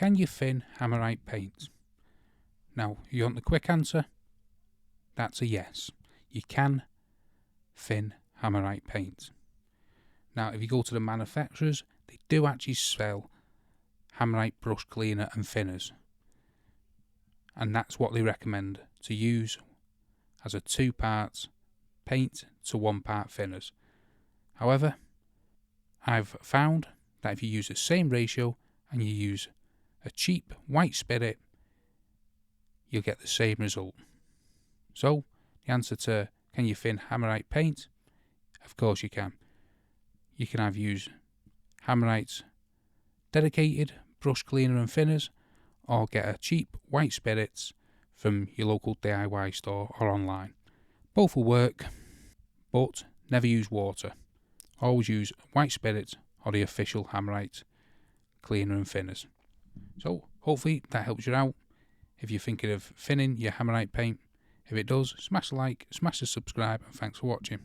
can you thin Hammerite paint? Now, you want the quick answer? That's a yes. You can thin Hammerite paint. Now, if you go to the manufacturers, they do actually sell Hammerite brush cleaner and thinners. And that's what they recommend to use as a 2 parts paint to 1 part thinners. However, I've found that if you use the same ratio and you use a cheap white spirit, you'll get the same result. So, the answer to can you thin Hammerite paint? Of course you can. You can either use Hammerite's dedicated brush cleaner and thinners, or get a cheap white spirits from your local DIY store or online. Both will work, but never use water. Always use white spirits or the official Hammerite cleaner and thinners. So hopefully that helps you out if you're thinking of thinning your Hammerite paint. If it does, smash the like, smash the subscribe, and thanks for watching.